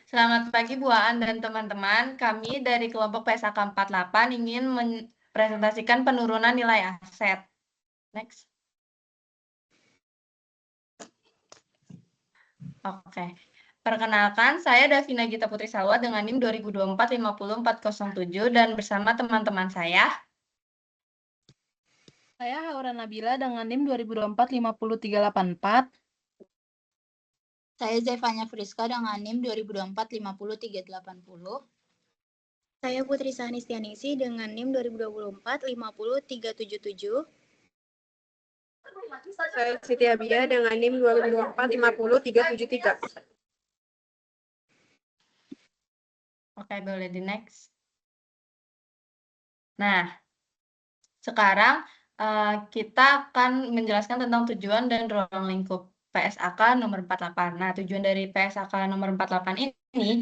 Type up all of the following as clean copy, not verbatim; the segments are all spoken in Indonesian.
Selamat pagi Bu Aan dan teman-teman. Kami dari kelompok PSAK 48 ingin mempresentasikan penurunan nilai aset. Next. Oke. Perkenalkan, saya Davina Gita Putri Salwa dengan NIM 2024-50407 dan bersama teman-teman saya. Saya Haura Nabila dengan NIM 2024-50384. Saya Zevanya Friska dengan NIM 2024-50380. Saya Putri Sahnistianingsih dengan NIM 2024-50377. Saya Siti Abia dengan NIM 2024-50373. Oke, boleh di next. Nah, sekarang kita akan menjelaskan tentang tujuan dan ruang lingkup PSAK nomor 48. Nah, tujuan dari PSAK nomor 48 ini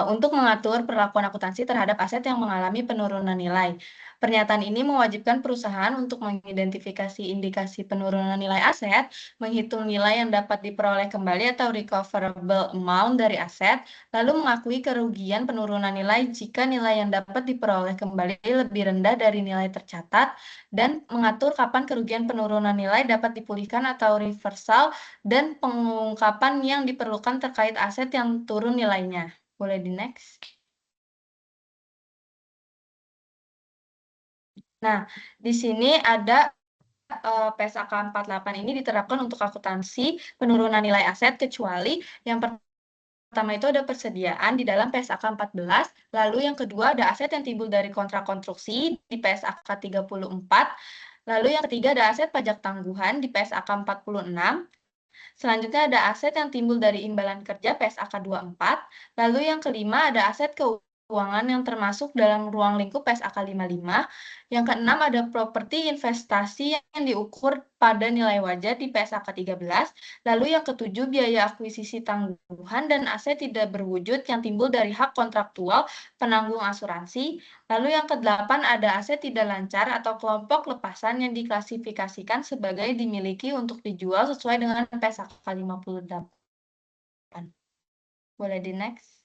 untuk mengatur perlakuan akuntansi terhadap aset yang mengalami penurunan nilai. Pernyataan ini mewajibkan perusahaan untuk mengidentifikasi indikasi penurunan nilai aset, menghitung nilai yang dapat diperoleh kembali atau recoverable amount dari aset, lalu mengakui kerugian penurunan nilai jika nilai yang dapat diperoleh kembali lebih rendah dari nilai tercatat, dan mengatur kapan kerugian penurunan nilai dapat dipulihkan atau reversal, dan pengungkapan yang diperlukan terkait aset yang turun nilainya. Boleh di next. Nah, di sini ada PSAK 48 ini diterapkan untuk akuntansi penurunan nilai aset kecuali yang pertama itu ada persediaan di dalam PSAK 14, lalu yang kedua ada aset yang timbul dari kontrak konstruksi di PSAK 34, lalu yang ketiga ada aset pajak tangguhan di PSAK 46, selanjutnya ada aset yang timbul dari imbalan kerja PSAK 24, lalu yang kelima ada aset keuangan yang termasuk dalam ruang lingkup PSAK 55, yang keenam ada properti investasi yang diukur pada nilai wajar di PSAK 13, lalu yang ketujuh biaya akuisisi tangguhan dan aset tidak berwujud yang timbul dari hak kontraktual penanggung asuransi, lalu yang kedelapan ada aset tidak lancar atau kelompok lepasan yang diklasifikasikan sebagai dimiliki untuk dijual sesuai dengan PSAK 58. Boleh di next.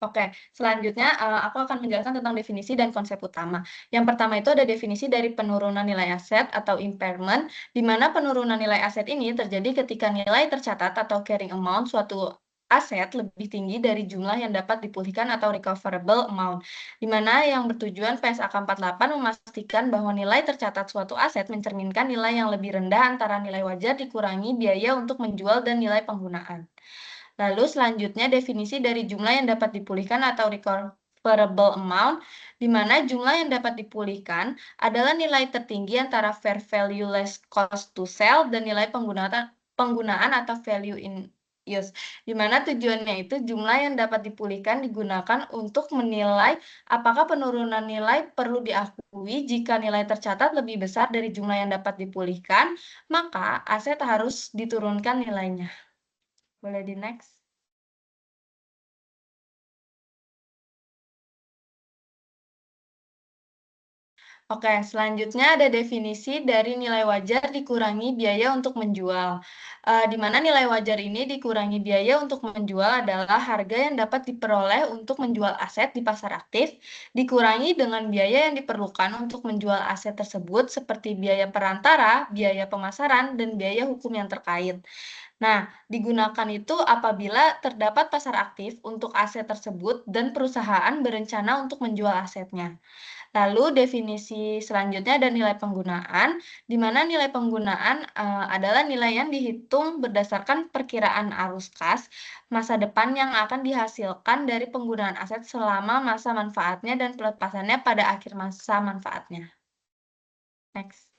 Oke, selanjutnya aku akan menjelaskan tentang definisi dan konsep utama. Yang pertama itu ada definisi dari penurunan nilai aset atau impairment, di mana penurunan nilai aset ini terjadi ketika nilai tercatat atau carrying amount suatu aset lebih tinggi dari jumlah yang dapat dipulihkan atau recoverable amount, di mana yang bertujuan PSAK 48 memastikan bahwa nilai tercatat suatu aset mencerminkan nilai yang lebih rendah antara nilai wajar dikurangi biaya untuk menjual dan nilai penggunaan. Lalu selanjutnya definisi dari jumlah yang dapat dipulihkan atau recoverable amount, di mana jumlah yang dapat dipulihkan adalah nilai tertinggi antara fair value less cost to sell dan nilai penggunaan atau value in use, di mana tujuannya itu jumlah yang dapat dipulihkan digunakan untuk menilai apakah penurunan nilai perlu diakui. Jika nilai tercatat lebih besar dari jumlah yang dapat dipulihkan, maka aset harus diturunkan nilainya. Boleh di next. Oke, selanjutnya ada definisi dari nilai wajar dikurangi biaya untuk menjual. Di mana nilai wajar ini dikurangi biaya untuk menjual adalah harga yang dapat diperoleh untuk menjual aset di pasar aktif, dikurangi dengan biaya yang diperlukan untuk menjual aset tersebut seperti biaya perantara, biaya pemasaran, dan biaya hukum yang terkait. Nah, digunakan itu apabila terdapat pasar aktif untuk aset tersebut dan perusahaan berencana untuk menjual asetnya. Lalu definisi selanjutnya ada nilai penggunaan, di mana nilai penggunaan adalah nilai yang dihitung berdasarkan perkiraan arus kas masa depan yang akan dihasilkan dari penggunaan aset selama masa manfaatnya dan pelepasannya pada akhir masa manfaatnya. Next.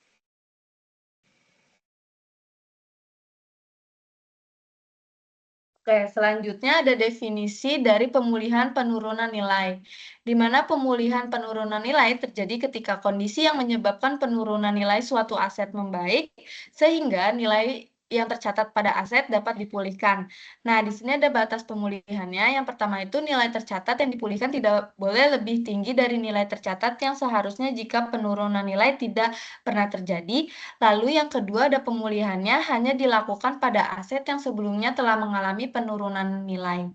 Oke, selanjutnya ada definisi dari pemulihan penurunan nilai, di mana pemulihan penurunan nilai terjadi ketika kondisi yang menyebabkan penurunan nilai suatu aset membaik, sehingga nilai yang tercatat pada aset dapat dipulihkan. Nah, di sini ada batas pemulihannya. Yang pertama itu nilai tercatat yang dipulihkan tidak boleh lebih tinggi dari nilai tercatat yang seharusnya jika penurunan nilai tidak pernah terjadi. Lalu yang kedua ada pemulihannya hanya dilakukan pada aset yang sebelumnya telah mengalami penurunan nilai.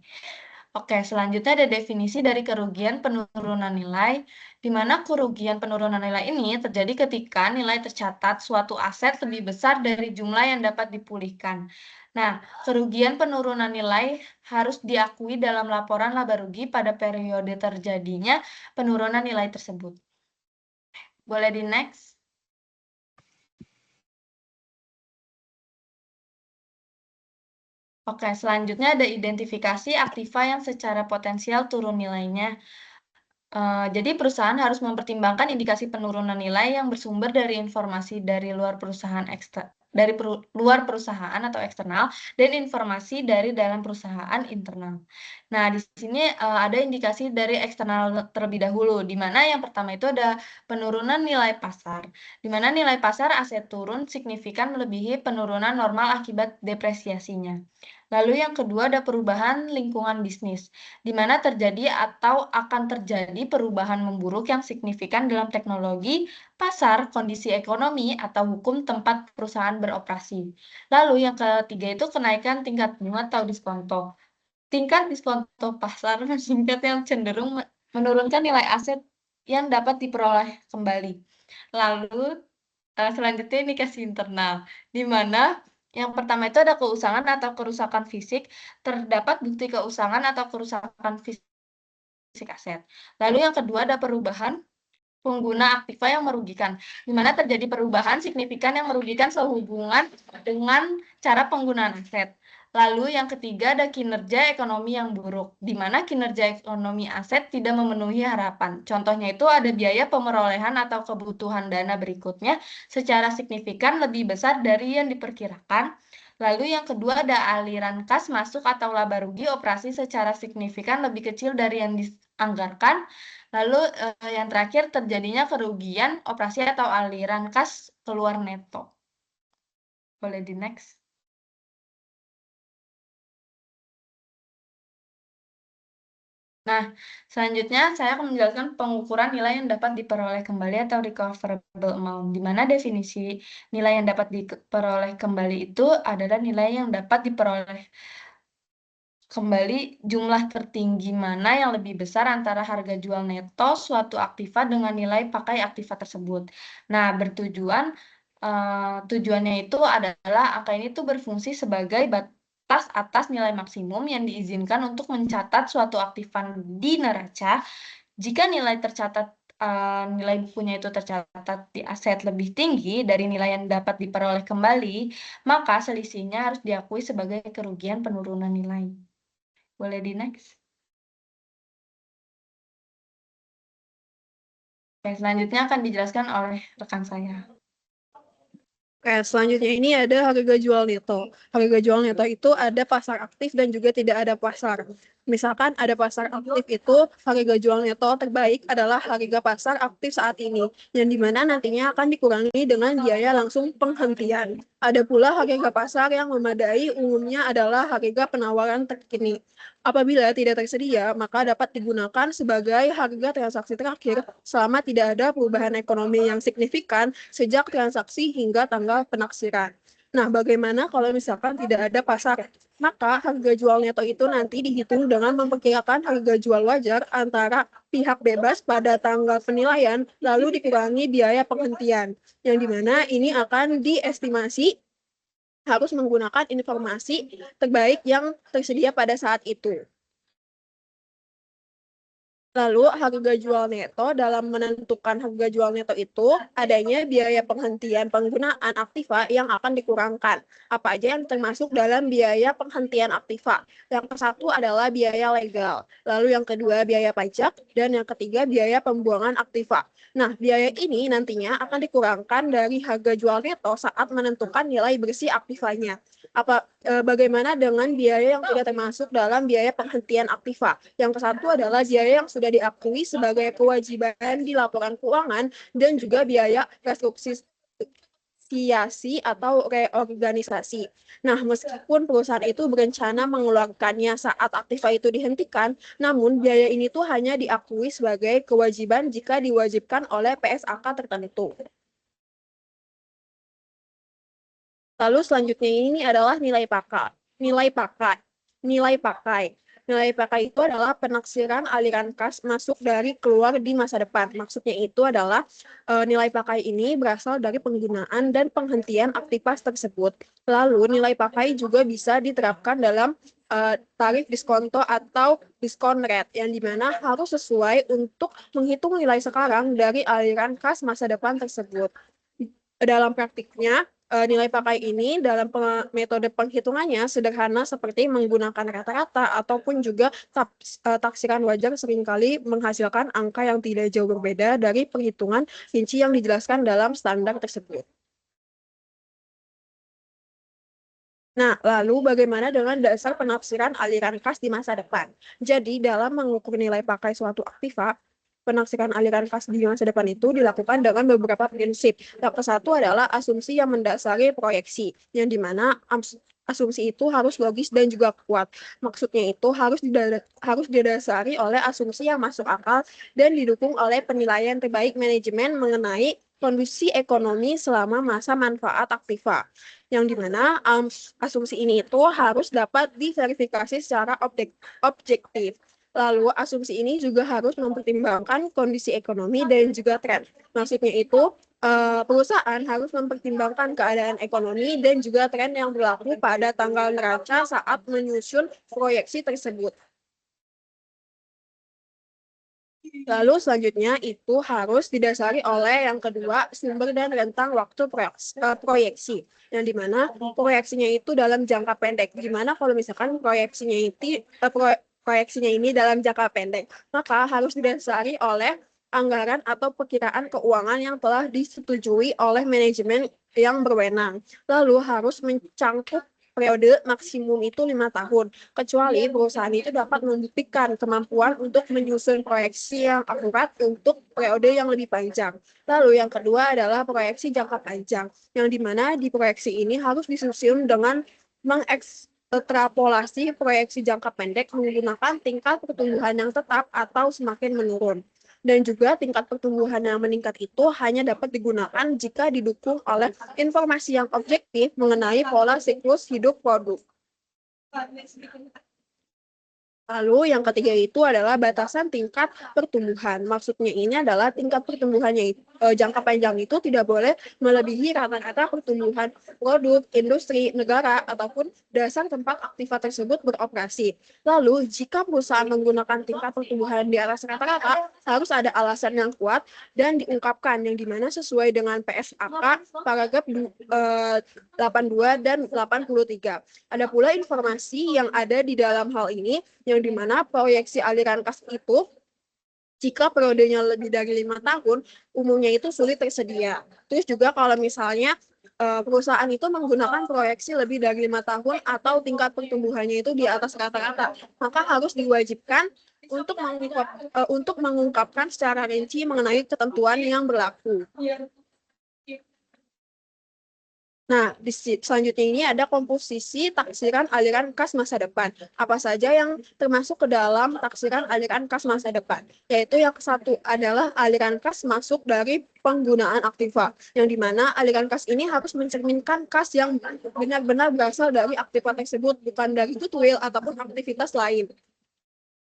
Oke, selanjutnya ada definisi dari kerugian penurunan nilai, di mana kerugian penurunan nilai ini terjadi ketika nilai tercatat suatu aset lebih besar dari jumlah yang dapat dipulihkan. Nah, kerugian penurunan nilai harus diakui dalam laporan laba rugi pada periode terjadinya penurunan nilai tersebut. Boleh di next? Oke, selanjutnya ada identifikasi aktiva yang secara potensial turun nilainya. Jadi perusahaan harus mempertimbangkan indikasi penurunan nilai yang bersumber dari informasi dari luar perusahaan luar perusahaan atau eksternal dan informasi dari dalam perusahaan internal. Nah, di sini ada indikasi dari eksternal terlebih dahulu, di mana yang pertama itu ada penurunan nilai pasar, di mana nilai pasar aset turun signifikan melebihi penurunan normal akibat depresiasinya. Lalu yang kedua ada perubahan lingkungan bisnis, di mana terjadi atau akan terjadi perubahan memburuk yang signifikan dalam teknologi, pasar, kondisi ekonomi, atau hukum tempat perusahaan beroperasi. Lalu yang ketiga itu kenaikan tingkat bunga atau diskonto. Tingkat diskonto pasar meningkat yang cenderung menurunkan nilai aset yang dapat diperoleh kembali. Lalu selanjutnya indikasi internal, di mana yang pertama itu ada keusangan atau kerusakan fisik, terdapat bukti keusangan atau kerusakan fisik aset. Lalu yang kedua ada perubahan pengguna aktiva yang merugikan, di mana terjadi perubahan signifikan yang merugikan sehubungan dengan cara penggunaan aset. Lalu yang ketiga ada kinerja ekonomi yang buruk, di mana kinerja ekonomi aset tidak memenuhi harapan. Contohnya itu ada biaya pemerolehan atau kebutuhan dana berikutnya secara signifikan lebih besar dari yang diperkirakan. Lalu yang kedua ada aliran kas masuk atau laba rugi operasi secara signifikan lebih kecil dari yang dianggarkan. Lalu yang terakhir terjadinya kerugian operasi atau aliran kas keluar neto. Boleh di next. Nah, selanjutnya saya akan menjelaskan pengukuran nilai yang dapat diperoleh kembali atau recoverable amount, di mana definisi nilai yang dapat diperoleh kembali itu adalah nilai yang dapat diperoleh kembali jumlah tertinggi mana yang lebih besar antara harga jual neto suatu aktiva dengan nilai pakai aktiva tersebut. Nah, tujuannya itu adalah angka ini tuh berfungsi sebagai batas atas nilai maksimum yang diizinkan untuk mencatat suatu aktiva di neraca. Jika nilai tercatat nilai bukunya itu tercatat di aset lebih tinggi dari nilai yang dapat diperoleh kembali, maka selisihnya harus diakui sebagai kerugian penurunan nilai. Boleh di next. Oke, selanjutnya akan dijelaskan oleh rekan saya. Oke, selanjutnya ini ada harga jual neto. Harga jual neto itu ada pasar aktif dan juga tidak ada pasar. Misalkan ada pasar aktif itu, harga jual neto terbaik adalah harga pasar aktif saat ini, yang dimana nantinya akan dikurangi dengan biaya langsung penghentian. Ada pula harga pasar yang memadai, umumnya adalah harga penawaran terkini. Apabila tidak tersedia, maka dapat digunakan sebagai harga transaksi terakhir selama tidak ada perubahan ekonomi yang signifikan sejak transaksi hingga tanggal penaksiran. Nah, bagaimana kalau misalkan tidak ada pasar? Maka harga jual neto itu nanti dihitung dengan memperkirakan harga jual wajar antara pihak bebas pada tanggal penilaian, lalu dikurangi biaya penghentian, yang dimana ini akan diestimasi harus menggunakan informasi terbaik yang tersedia pada saat itu. Lalu harga jual neto, dalam menentukan harga jual neto itu adanya biaya penghentian penggunaan aktiva yang akan dikurangkan. Apa aja yang termasuk dalam biaya penghentian aktiva? Yang satu adalah biaya legal, lalu yang kedua biaya pajak, dan yang ketiga biaya pembuangan aktiva. Nah, biaya ini nantinya akan dikurangkan dari harga jual neto saat menentukan nilai bersih aktivanya. Bagaimana dengan biaya yang tidak termasuk dalam biaya penghentian aktiva? Yang satu adalah biaya yang sudah diakui sebagai kewajiban di laporan keuangan dan juga biaya restruksi inisiasi atau reorganisasi. Nah, meskipun perusahaan itu berencana mengeluarkannya saat aktiva itu dihentikan, namun biaya ini tuh hanya diakui sebagai kewajiban jika diwajibkan oleh PSAK tertentu. Lalu selanjutnya ini adalah nilai pakai. Nilai pakai. Nilai pakai. Nilai pakai itu adalah penaksiran aliran kas masuk dari keluar di masa depan. Maksudnya itu adalah nilai pakai ini berasal dari penggunaan dan penghentian aktivitas tersebut. Lalu nilai pakai juga bisa diterapkan dalam tarif diskonto atau diskon rate yang dimana harus sesuai untuk menghitung nilai sekarang dari aliran kas masa depan tersebut. Dalam praktiknya, nilai pakai ini dalam metode penghitungannya sederhana seperti menggunakan rata-rata ataupun juga taksiran wajar seringkali menghasilkan angka yang tidak jauh berbeda dari perhitungan rinci yang dijelaskan dalam standar tersebut. Nah, lalu bagaimana dengan dasar penafsiran aliran kas di masa depan? Jadi, dalam mengukur nilai pakai suatu aktiva, penafsiran aliran kas di masa depan itu dilakukan dengan beberapa prinsip. Yang satu adalah asumsi yang mendasari proyeksi, yang dimana asumsi itu harus logis dan juga kuat. Maksudnya itu harus didasari oleh asumsi yang masuk akal dan didukung oleh penilaian terbaik manajemen mengenai kondisi ekonomi selama masa manfaat aktiva. Yang dimana asumsi ini itu harus dapat diverifikasi secara objektif. Lalu asumsi ini juga harus mempertimbangkan kondisi ekonomi dan juga tren. Maksudnya itu perusahaan harus mempertimbangkan keadaan ekonomi dan juga tren yang berlaku pada tanggal neraca saat menyusun proyeksi tersebut. Lalu selanjutnya itu harus didasari oleh yang kedua sumber dan rentang waktu proyeksi. Yang dimana proyeksinya itu dalam jangka pendek. Gimana kalau misalkan proyeksinya ini dalam jangka pendek, maka harus didasari oleh anggaran atau perkiraan keuangan yang telah disetujui oleh manajemen yang berwenang. Lalu harus mencangkup periode maksimum itu 5 tahun, kecuali perusahaan itu dapat membuktikan kemampuan untuk menyusun proyeksi yang akurat untuk periode yang lebih panjang. Lalu yang kedua adalah proyeksi jangka panjang, yang dimana di proyeksi ini harus disusun dengan ekstrapolasi proyeksi jangka pendek menggunakan tingkat pertumbuhan yang tetap atau semakin menurun. Dan juga tingkat pertumbuhan yang meningkat itu hanya dapat digunakan jika didukung oleh informasi yang objektif mengenai pola siklus hidup produk. Lalu yang ketiga itu adalah batasan tingkat pertumbuhan. Maksudnya ini adalah tingkat pertumbuhannya jangka panjang itu tidak boleh melebihi rata-rata pertumbuhan produk, industri, negara, ataupun dasar tempat aktiva tersebut beroperasi. Lalu jika perusahaan menggunakan tingkat pertumbuhan di atas rata-rata, harus ada alasan yang kuat dan diungkapkan yang dimana sesuai dengan PSAK paragraf 82 dan 83. Ada pula informasi yang ada di dalam hal ini yang dimana proyeksi aliran kas itu jika periodenya lebih dari 5 tahun, umumnya itu sulit tersedia. Terus juga kalau misalnya perusahaan itu menggunakan proyeksi lebih dari 5 tahun atau tingkat pertumbuhannya itu di atas rata-rata, maka harus diwajibkan untuk mengungkapkan secara rinci mengenai ketentuan yang berlaku. Nah, selanjutnya ini ada komposisi taksiran aliran kas masa depan. Apa saja yang termasuk ke dalam taksiran aliran kas masa depan? Yaitu yang satu adalah aliran kas masuk dari penggunaan aktiva, yang dimana aliran kas ini harus mencerminkan kas yang benar-benar berasal dari aktiva tersebut, bukan dari goodwill ataupun aktivitas lain.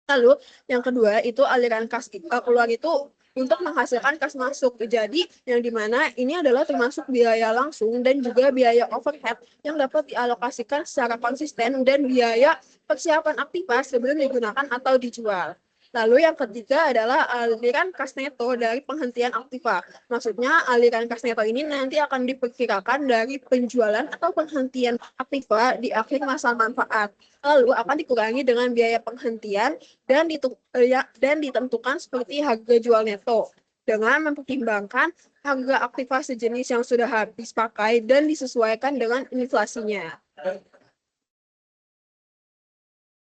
Lalu yang kedua itu aliran kas keluar itu untuk menghasilkan kas masuk. Jadi yang dimana ini adalah termasuk biaya langsung dan juga biaya overhead yang dapat dialokasikan secara konsisten dan biaya persiapan aktiva sebelum digunakan atau dijual. Lalu yang ketiga adalah aliran kas neto dari penghentian aktiva. Maksudnya aliran kas neto ini nanti akan diperkirakan dari penjualan atau penghentian aktiva di akhir masa manfaat. Lalu akan dikurangi dengan biaya penghentian dan ditentukan seperti harga jual neto dengan mempertimbangkan harga aktiva sejenis yang sudah habis pakai dan disesuaikan dengan inflasinya.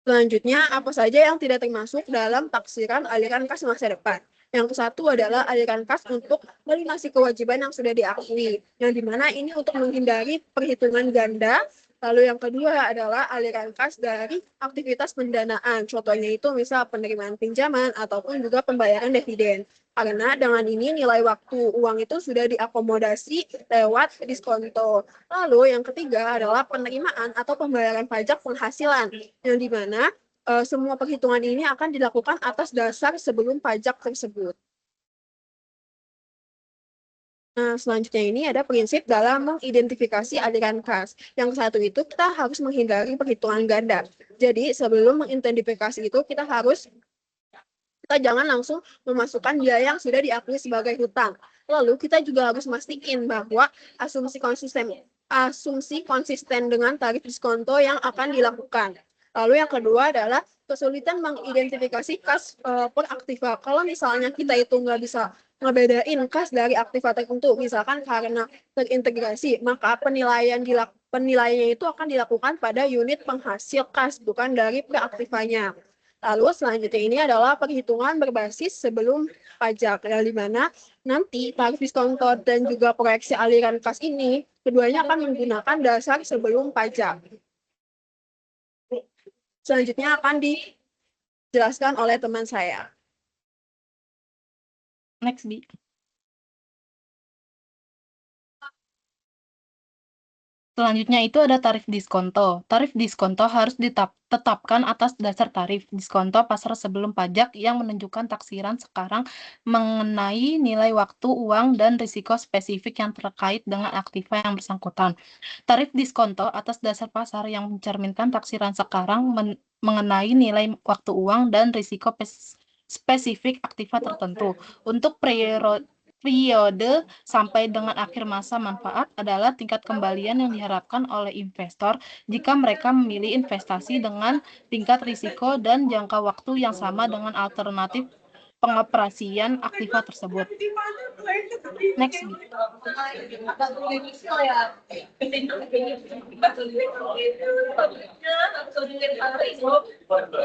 Selanjutnya, apa saja yang tidak termasuk dalam taksiran aliran kas masa depan? Yang satu adalah aliran kas untuk melunasi kewajiban yang sudah diakui, yang dimana ini untuk menghindari perhitungan ganda. Lalu yang kedua adalah aliran kas dari aktivitas pendanaan. Contohnya itu misal penerimaan pinjaman ataupun juga pembayaran dividen. Karena dengan ini nilai waktu uang itu sudah diakomodasi lewat diskonto. Lalu yang ketiga adalah penerimaan atau pembayaran pajak penghasilan, yang dimana semua perhitungan ini akan dilakukan atas dasar sebelum pajak tersebut. Nah, selanjutnya ini ada prinsip dalam mengidentifikasi aliran kas. Yang satu itu kita harus menghindari perhitungan ganda. Jadi, sebelum mengidentifikasi itu kita jangan langsung memasukkan biaya yang sudah diakui sebagai hutang. Lalu kita juga harus mastiin bahwa asumsi konsisten dengan tarif diskonto yang akan dilakukan. Lalu yang kedua adalah kesulitan mengidentifikasi kas per aktiva. Kalau misalnya kita itu nggak bisa ngebedain kas dari aktiva tertentu, misalkan karena terintegrasi, maka penilaiannya itu akan dilakukan pada unit penghasil kas, bukan dari per aktivanya. Lalu selanjutnya ini adalah perhitungan berbasis sebelum pajak, yang dimana nanti tarif diskonto dan juga proyeksi aliran kas ini, keduanya akan menggunakan dasar sebelum pajak. Selanjutnya akan dijelaskan oleh teman saya. Next, Bi. Selanjutnya itu ada tarif diskonto. Tarif diskonto harus ditetapkan atas dasar tarif diskonto pasar sebelum pajak yang menunjukkan taksiran sekarang mengenai nilai waktu uang dan risiko spesifik yang terkait dengan aktiva yang bersangkutan. Tarif diskonto atas dasar pasar yang mencerminkan taksiran sekarang mengenai nilai waktu uang dan risiko spesifik aktiva tertentu. Untuk periode sampai dengan akhir masa manfaat adalah tingkat kembalian yang diharapkan oleh investor jika mereka memilih investasi dengan tingkat risiko dan jangka waktu yang sama dengan alternatif pengoperasian aktiva tersebut. Next.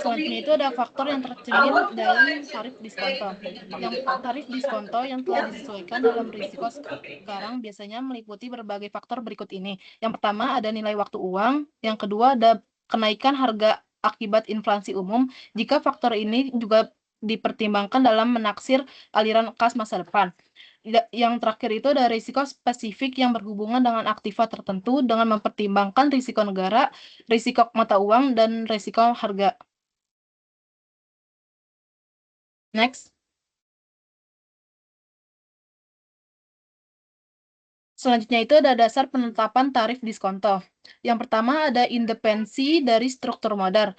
Selanjutnya itu ada faktor yang tercermin dalam tarif diskonto. Yang tarif diskonto yang telah disesuaikan dalam risiko sekarang biasanya meliputi berbagai faktor berikut ini. Yang pertama ada nilai waktu uang, yang kedua ada kenaikan harga akibat inflasi umum. Jika faktor ini juga dipertimbangkan dalam menaksir aliran kas masa depan. Yang terakhir itu ada risiko spesifik yang berhubungan dengan aktiva tertentu dengan mempertimbangkan risiko negara, risiko mata uang, dan risiko harga. Next. Selanjutnya itu ada dasar penetapan tarif diskonto. Yang pertama ada independensi dari struktur modal,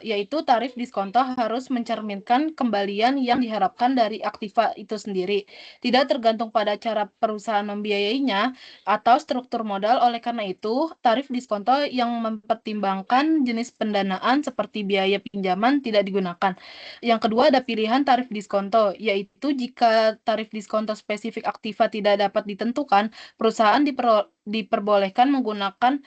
yaitu tarif diskonto harus mencerminkan kembalian yang diharapkan dari aktiva itu sendiri. Tidak tergantung pada cara perusahaan membiayainya atau struktur modal. Oleh karena itu, tarif diskonto yang mempertimbangkan jenis pendanaan seperti biaya pinjaman tidak digunakan. Yang kedua ada pilihan tarif diskonto, yaitu jika tarif diskonto spesifik aktiva tidak dapat ditentukan, perusahaan diperbolehkan menggunakan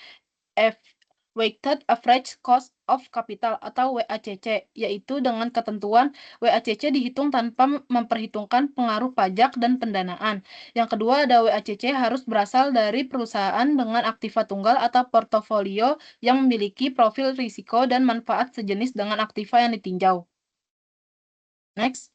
Weighted Average Cost of Capital atau WACC, yaitu dengan ketentuan WACC dihitung tanpa memperhitungkan pengaruh pajak dan pendanaan. Yang kedua ada WACC harus berasal dari perusahaan dengan aktiva tunggal atau portofolio yang memiliki profil risiko dan manfaat sejenis dengan aktiva yang ditinjau. Next.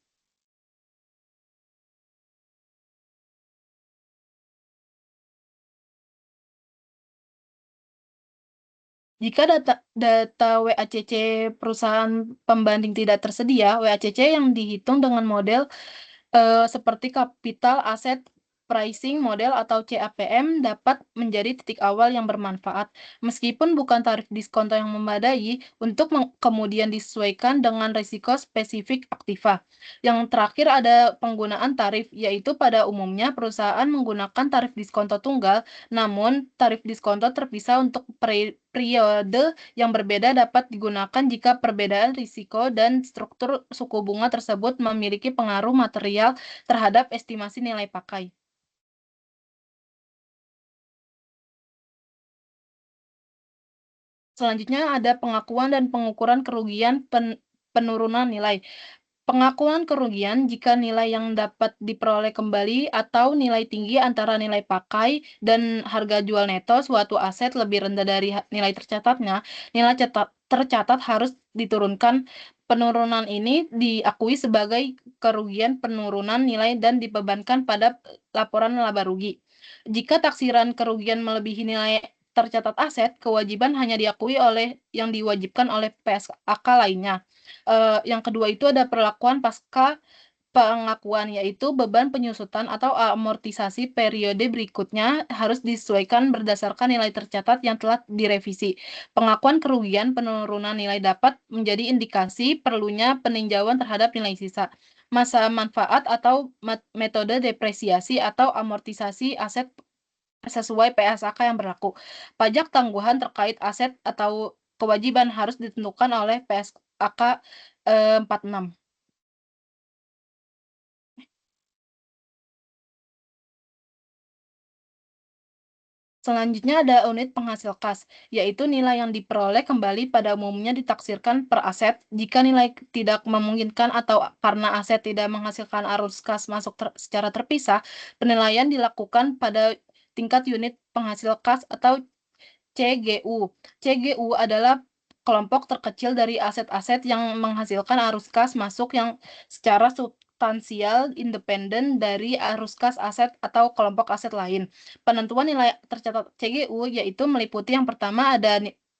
Jika data WACC perusahaan pembanding tidak tersedia, WACC yang dihitung dengan model seperti capital asset pricing model atau CAPM dapat menjadi titik awal yang bermanfaat. Meskipun bukan tarif diskonto yang memadai untuk kemudian disesuaikan dengan risiko spesifik aktiva. Yang terakhir ada penggunaan tarif, yaitu pada umumnya perusahaan menggunakan tarif diskonto tunggal, namun tarif diskonto terpisah untuk periode yang berbeda dapat digunakan jika perbedaan risiko dan struktur suku bunga tersebut memiliki pengaruh material terhadap estimasi nilai pakai. Selanjutnya ada pengakuan dan pengukuran kerugian penurunan nilai. Pengakuan kerugian jika nilai yang dapat diperoleh kembali atau nilai tinggi antara nilai pakai dan harga jual neto suatu aset lebih rendah dari nilai tercatatnya, nilai tercatat harus diturunkan. Penurunan ini diakui sebagai kerugian penurunan nilai dan dibebankan pada laporan laba rugi. Jika taksiran kerugian melebihi nilai tercatat aset, kewajiban hanya diakui oleh yang diwajibkan oleh PSAK lainnya. Yang kedua itu ada perlakuan pasca pengakuan, yaitu beban penyusutan atau amortisasi periode berikutnya harus disesuaikan berdasarkan nilai tercatat yang telah direvisi. Pengakuan kerugian penurunan nilai dapat menjadi indikasi perlunya peninjauan terhadap nilai sisa, masa manfaat atau metode depresiasi atau amortisasi aset sesuai PSAK yang berlaku. Pajak tangguhan terkait aset atau kewajiban harus ditentukan oleh PSAK 46. Selanjutnya ada unit penghasil kas, yaitu nilai yang diperoleh kembali pada umumnya ditaksirkan per aset. Jika nilai tidak memungkinkan atau karena aset tidak menghasilkan arus kas masuk secara terpisah, penilaian dilakukan pada tingkat unit penghasil kas atau CGU. CGU adalah kelompok terkecil dari aset-aset yang menghasilkan arus kas masuk yang secara substansial independen dari arus kas aset atau kelompok aset lain. Penentuan nilai tercatat CGU yaitu meliputi yang pertama ada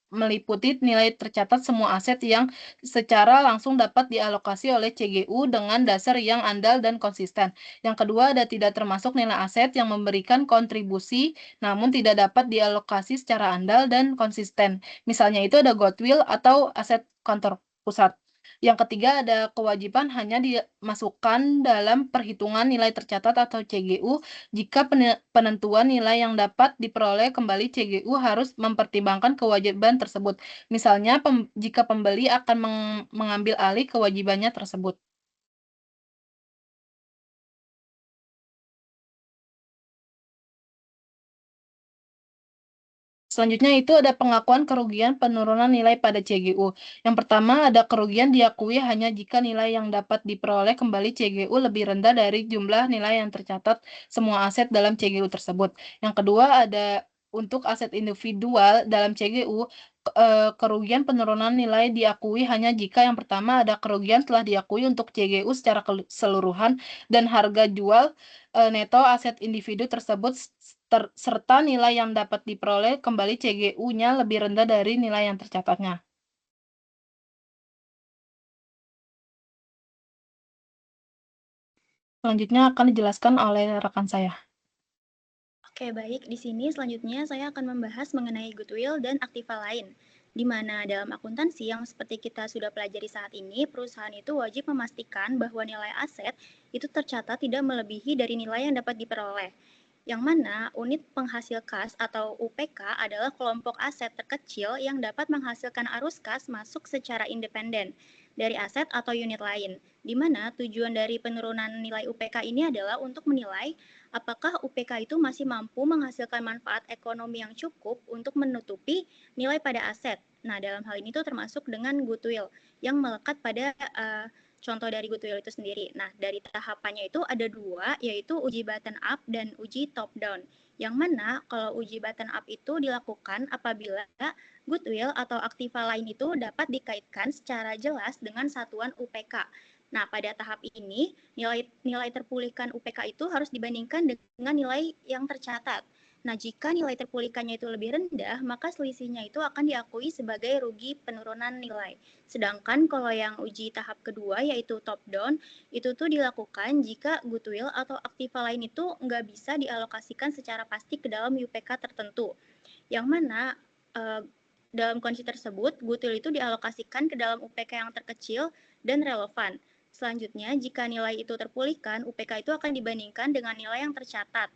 meliputi nilai tercatat semua aset yang secara langsung dapat dialokasi oleh CGU dengan dasar yang andal dan konsisten. Yang kedua ada tidak termasuk nilai aset yang memberikan kontribusi namun tidak dapat dialokasi secara andal dan konsisten. Misalnya itu ada goodwill atau aset kantor pusat. Yang ketiga ada kewajiban hanya dimasukkan dalam perhitungan nilai tercatat atau CGU jika penentuan nilai yang dapat diperoleh kembali CGU harus mempertimbangkan kewajiban tersebut. Misalnya jika pembeli akan mengambil alih kewajibannya tersebut. Selanjutnya itu ada pengakuan kerugian penurunan nilai pada CGU. Yang pertama ada kerugian diakui hanya jika nilai yang dapat diperoleh kembali CGU lebih rendah dari jumlah nilai yang tercatat semua aset dalam CGU tersebut. Yang kedua ada untuk aset individual dalam CGU, kerugian penurunan nilai diakui hanya jika yang pertama ada kerugian telah diakui untuk CGU secara keseluruhan dan harga jual neto aset individu tersebut serta nilai yang dapat diperoleh kembali CGU-nya lebih rendah dari nilai yang tercatatnya. Selanjutnya akan dijelaskan oleh rekan saya. Oke, baik. Di sini selanjutnya saya akan membahas mengenai goodwill dan aktiva lain, di mana dalam akuntansi yang seperti kita sudah pelajari saat ini, perusahaan itu wajib memastikan bahwa nilai aset itu tercatat tidak melebihi dari nilai yang dapat diperoleh. Yang mana unit penghasil kas atau UPK adalah kelompok aset terkecil yang dapat menghasilkan arus kas masuk secara independen dari aset atau unit lain, di mana tujuan dari penurunan nilai UPK ini adalah untuk menilai apakah UPK itu masih mampu menghasilkan manfaat ekonomi yang cukup untuk menutupi nilai pada aset. Nah, dalam hal ini tuh termasuk dengan goodwill yang melekat pada contoh dari goodwill itu sendiri. Nah, dari tahapannya itu ada dua, yaitu uji bottom up dan uji top down. Yang mana kalau uji bottom up itu dilakukan apabila goodwill atau aktiva lain itu dapat dikaitkan secara jelas dengan satuan UPK. Nah, pada tahap ini, nilai terpulihkan UPK itu harus dibandingkan dengan nilai yang tercatat. Nah, jika nilai terpulihkannya itu lebih rendah, maka selisihnya itu akan diakui sebagai rugi penurunan nilai. Sedangkan kalau yang uji tahap kedua, yaitu top down, itu tuh dilakukan jika goodwill atau aktiva lain itu nggak bisa dialokasikan secara pasti ke dalam UPK tertentu. Yang mana dalam kondisi tersebut, goodwill itu dialokasikan ke dalam UPK yang terkecil dan relevan. Selanjutnya, jika nilai itu terpulihkan, UPK itu akan dibandingkan dengan nilai yang tercatat.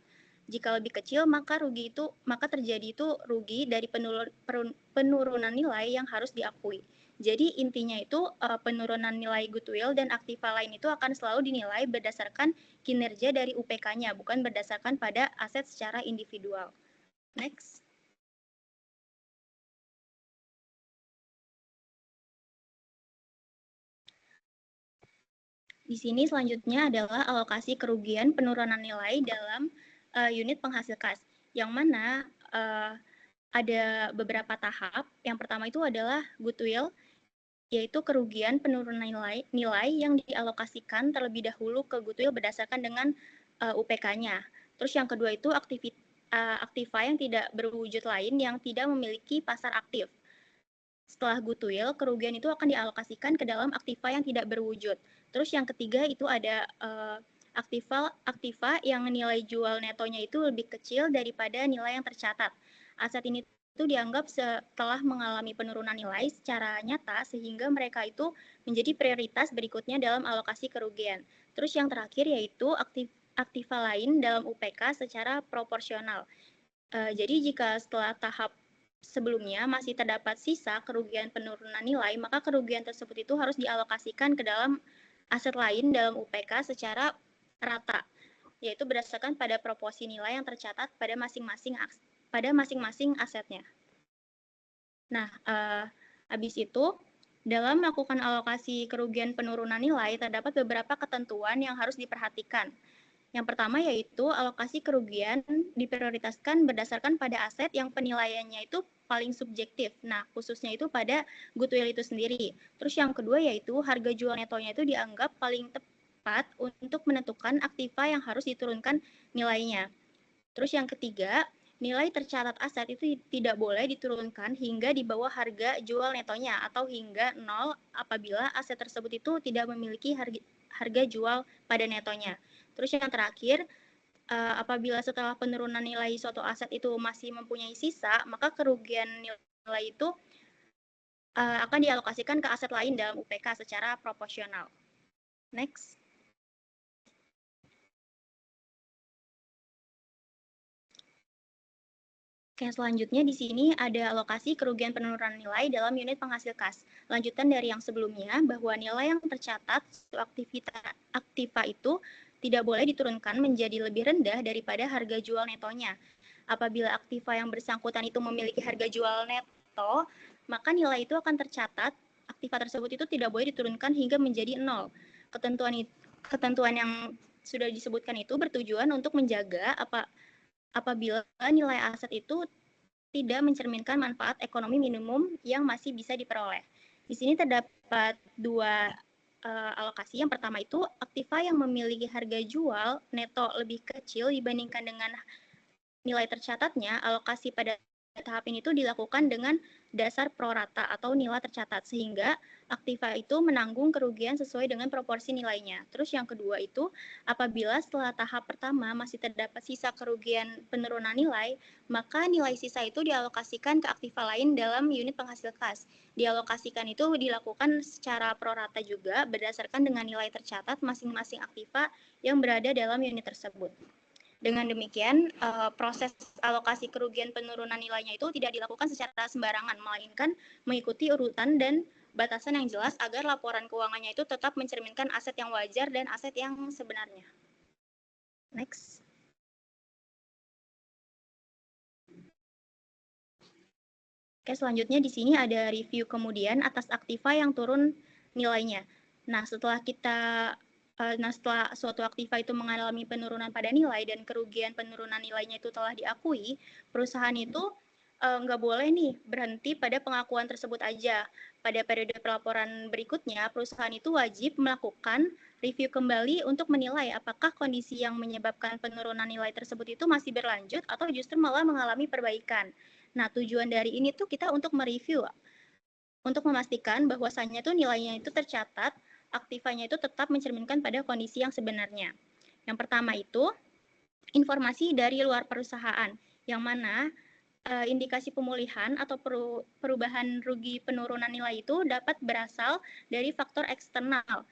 Jika lebih kecil, maka terjadi itu rugi dari penurunan nilai yang harus diakui. Jadi intinya itu penurunan nilai goodwill dan aktiva lain itu akan selalu dinilai berdasarkan kinerja dari UPK-nya, bukan berdasarkan pada aset secara individual. Next. Di sini selanjutnya adalah alokasi kerugian penurunan nilai dalam unit penghasil kas, yang mana ada beberapa tahap. Yang pertama itu adalah goodwill, yaitu kerugian penurunan nilai yang dialokasikan terlebih dahulu ke goodwill berdasarkan dengan UPK-nya. Terus yang kedua itu aktiva yang tidak berwujud lain yang tidak memiliki pasar aktif. Setelah goodwill, kerugian itu akan dialokasikan ke dalam aktiva yang tidak berwujud. Terus yang ketiga itu ada aktiva yang nilai jual netonya itu lebih kecil daripada nilai yang tercatat. Aset ini itu dianggap setelah mengalami penurunan nilai secara nyata sehingga mereka itu menjadi prioritas berikutnya dalam alokasi kerugian. Terus yang terakhir yaitu aktiva lain dalam UPK secara proporsional. Jadi jika setelah tahap sebelumnya masih terdapat sisa kerugian penurunan nilai, maka kerugian tersebut itu harus dialokasikan ke dalam aset lain dalam UPK secara rata, yaitu berdasarkan pada proporsi nilai yang tercatat pada masing-masing asetnya. Nah, habis itu dalam melakukan alokasi kerugian penurunan nilai terdapat beberapa ketentuan yang harus diperhatikan. Yang pertama yaitu alokasi kerugian diprioritaskan berdasarkan pada aset yang penilaiannya itu paling subjektif. Nah, khususnya itu pada goodwill itu sendiri. Terus yang kedua yaitu harga jual netonya itu dianggap paling tepat untuk menentukan aktiva yang harus diturunkan nilainya. Terus yang ketiga, nilai tercatat aset itu tidak boleh diturunkan hingga di bawah harga jual netonya atau hingga 0 apabila aset tersebut itu tidak memiliki harga jual pada netonya. Terus yang terakhir, apabila setelah penurunan nilai suatu aset itu masih mempunyai sisa, maka kerugian nilai itu akan dialokasikan ke aset lain dalam UPK secara proporsional. Next. Oke, selanjutnya di sini ada alokasi kerugian penurunan nilai dalam unit penghasil kas. Lanjutan dari yang sebelumnya, bahwa nilai yang tercatat aktiva itu tidak boleh diturunkan menjadi lebih rendah daripada harga jual netonya. Apabila aktiva yang bersangkutan itu memiliki harga jual neto, maka nilai itu akan tercatat, aktiva tersebut itu tidak boleh diturunkan hingga menjadi 0. Ketentuan yang sudah disebutkan itu bertujuan untuk menjaga apabila nilai aset itu tidak mencerminkan manfaat ekonomi minimum yang masih bisa diperoleh. Di sini terdapat dua alokasi. Yang pertama itu aktiva yang memiliki harga jual neto lebih kecil dibandingkan dengan nilai tercatatnya. Alokasi pada tahap ini itu dilakukan dengan dasar prorata atau nilai tercatat, sehingga aktiva itu menanggung kerugian sesuai dengan proporsi nilainya. Terus yang kedua itu, apabila setelah tahap pertama masih terdapat sisa kerugian penurunan nilai, maka nilai sisa itu dialokasikan ke aktiva lain dalam unit penghasil kas. Dialokasikan itu dilakukan secara prorata juga berdasarkan dengan nilai tercatat masing-masing aktiva yang berada dalam unit tersebut. Dengan demikian, proses alokasi kerugian penurunan nilainya itu tidak dilakukan secara sembarangan, melainkan mengikuti urutan dan batasan yang jelas agar laporan keuangannya itu tetap mencerminkan aset yang wajar dan aset yang sebenarnya. Next. Oke, selanjutnya di sini ada review kemudian atas aktiva yang turun nilainya. Nah, setelah suatu aktiva itu mengalami penurunan pada nilai dan kerugian penurunan nilainya itu telah diakui, perusahaan itu nggak boleh nih berhenti pada pengakuan tersebut aja. Pada periode pelaporan berikutnya, perusahaan itu wajib melakukan review kembali untuk menilai apakah kondisi yang menyebabkan penurunan nilai tersebut itu masih berlanjut atau justru malah mengalami perbaikan. Nah, tujuan dari ini tuh kita untuk mereview, untuk memastikan bahwasannya tuh nilainya itu tercatat, aktivanya itu tetap mencerminkan pada kondisi yang sebenarnya. Yang pertama itu, informasi dari luar perusahaan, yang mana indikasi pemulihan atau perubahan rugi penurunan nilai itu dapat berasal dari faktor eksternal,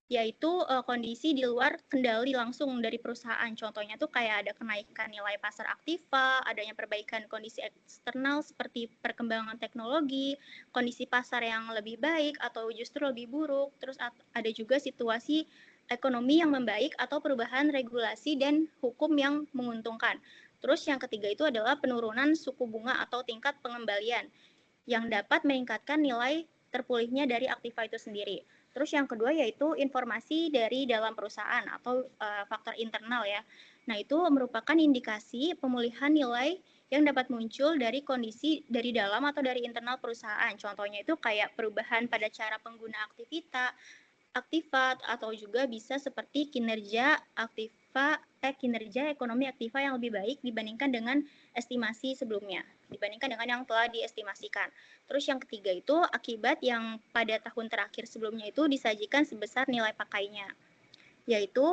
yaitu kondisi di luar kendali langsung dari perusahaan. Contohnya tuh kayak ada kenaikan nilai pasar aktiva, adanya perbaikan kondisi eksternal seperti perkembangan teknologi, kondisi pasar yang lebih baik atau justru lebih buruk. Terus ada juga situasi ekonomi yang membaik atau perubahan regulasi dan hukum yang menguntungkan. Terus yang ketiga itu adalah penurunan suku bunga atau tingkat pengembalian yang dapat meningkatkan nilai terpulihnya dari aktiva itu sendiri. Terus yang kedua yaitu informasi dari dalam perusahaan atau faktor internal ya. Nah, itu merupakan indikasi pemulihan nilai yang dapat muncul dari kondisi dari dalam atau dari internal perusahaan. Contohnya itu kayak perubahan pada cara pengguna aktiva atau juga bisa seperti kinerja ekonomi aktiva yang lebih baik dibandingkan dengan estimasi sebelumnya, dibandingkan dengan yang telah diestimasikan. Terus yang ketiga itu akibat yang pada tahun terakhir sebelumnya itu disajikan sebesar nilai pakainya, yaitu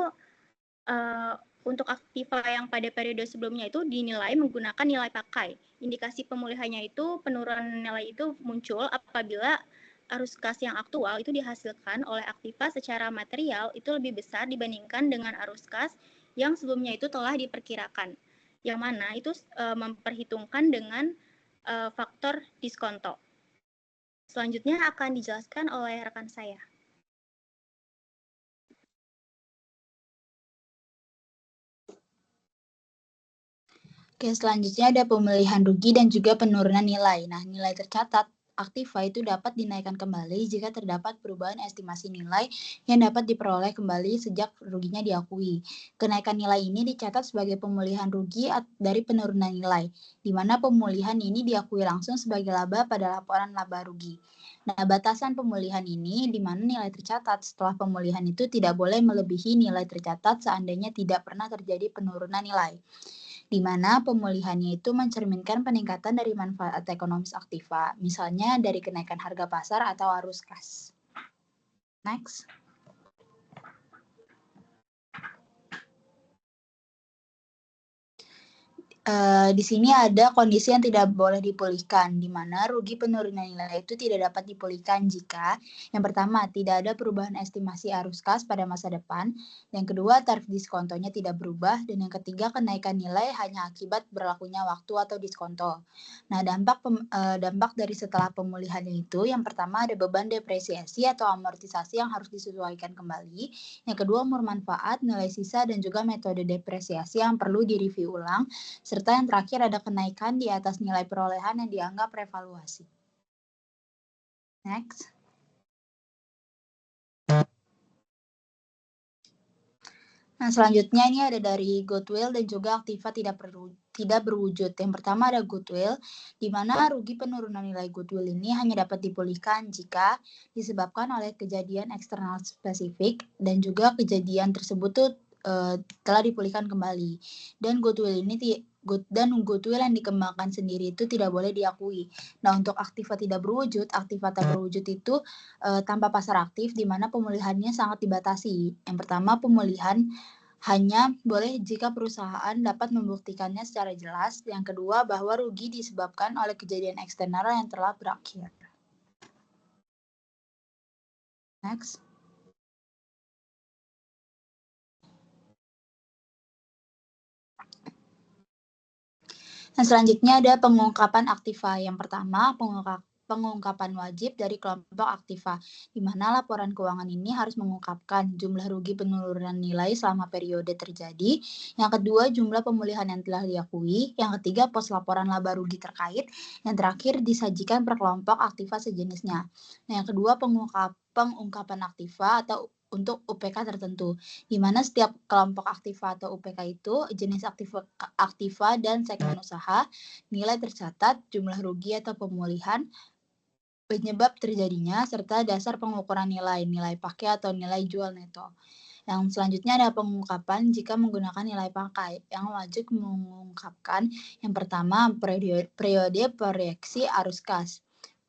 untuk aktiva yang pada periode sebelumnya itu dinilai menggunakan nilai pakai. Indikasi pemulihannya itu penurunan nilai itu muncul apabila arus kas yang aktual itu dihasilkan oleh aktiva secara material itu lebih besar dibandingkan dengan arus kas yang sebelumnya itu telah diperkirakan. Yang mana itu memperhitungkan dengan faktor diskonto. Selanjutnya akan dijelaskan oleh rekan saya. Oke, selanjutnya ada pemulihan rugi dan juga penurunan nilai. Nah, nilai tercatat aktiva itu dapat dinaikkan kembali jika terdapat perubahan estimasi nilai yang dapat diperoleh kembali sejak ruginya diakui. Kenaikan nilai ini dicatat sebagai pemulihan rugi dari penurunan nilai, di mana pemulihan ini diakui langsung sebagai laba pada laporan laba rugi. Nah, batasan pemulihan ini di mana nilai tercatat setelah pemulihan itu tidak boleh melebihi nilai tercatat seandainya tidak pernah terjadi penurunan nilai, di mana pemulihannya itu mencerminkan peningkatan dari manfaat ekonomis aktiva, misalnya dari kenaikan harga pasar atau arus kas. Next. Di sini ada kondisi yang tidak boleh dipulihkan, di mana rugi penurunan nilai itu tidak dapat dipulihkan jika yang pertama tidak ada perubahan estimasi arus kas pada masa depan, yang kedua tarif diskontonya tidak berubah, dan yang ketiga kenaikan nilai hanya akibat berlakunya waktu atau diskonto. Nah, dampak dari setelah pemulihan itu yang pertama ada beban depresiasi atau amortisasi yang harus disesuaikan kembali, yang kedua umur manfaat, nilai sisa, dan juga metode depresiasi yang perlu direview ulang, serta yang terakhir ada kenaikan di atas nilai perolehan yang dianggap revaluasi. Next. Nah, selanjutnya ini ada dari goodwill dan juga aktiva tidak berwujud. Yang pertama ada goodwill, di mana rugi penurunan nilai goodwill ini hanya dapat dipulihkan jika disebabkan oleh kejadian eksternal spesifik dan juga kejadian tersebut telah dipulihkan kembali. Dan goodwill yang dikembangkan sendiri itu tidak boleh diakui. Nah, untuk aktiva tidak berwujud itu tanpa pasar aktif, di mana pemulihannya sangat dibatasi. Yang pertama, pemulihan hanya boleh jika perusahaan dapat membuktikannya secara jelas. Yang kedua, bahwa rugi disebabkan oleh kejadian eksternal yang telah berakhir. Next. Nah, selanjutnya ada pengungkapan aktiva. Yang pertama, pengungkapan wajib dari kelompok aktiva, di mana laporan keuangan ini harus mengungkapkan jumlah rugi penurunan nilai selama periode terjadi. Yang kedua, jumlah pemulihan yang telah diakui. Yang ketiga, pos laporan laba rugi terkait. Yang terakhir, disajikan per kelompok aktiva sejenisnya. Nah, yang kedua, pengungkapan aktiva atau untuk UPK tertentu, di mana setiap kelompok aktiva atau UPK itu jenis aktiva dan segmen usaha, nilai tercatat, jumlah rugi atau pemulihan, penyebab terjadinya, serta dasar pengukuran nilai pakai atau nilai jual neto. Yang selanjutnya ada pengungkapan jika menggunakan nilai pakai, yang wajib mengungkapkan yang pertama periode proyeksi arus kas,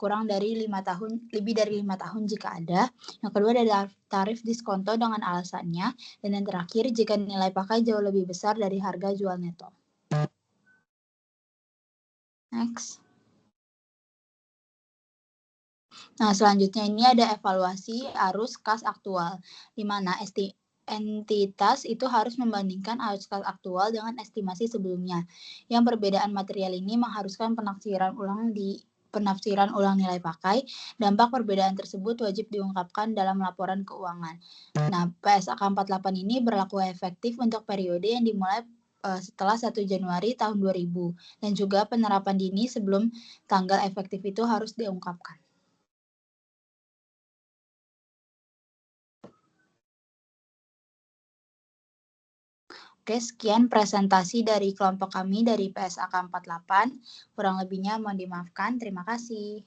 lebih dari 5 tahun jika ada. Yang kedua ada tarif diskonto dengan alasannya, dan yang terakhir jika nilai pakai jauh lebih besar dari harga jual neto. Next. Nah, selanjutnya ini ada evaluasi arus kas aktual, di mana entitas itu harus membandingkan arus kas aktual dengan estimasi sebelumnya. Yang perbedaan material ini mengharuskan penafsiran ulang nilai pakai. Dampak perbedaan tersebut wajib diungkapkan dalam laporan keuangan. Nah, PSAK 48 ini berlaku efektif untuk periode yang dimulai setelah 1 Januari tahun 2000, dan juga penerapan dini sebelum tanggal efektif itu harus diungkapkan. Oke, sekian presentasi dari kelompok kami dari PSAK 48. Kurang lebihnya mohon dimaafkan. Terima kasih.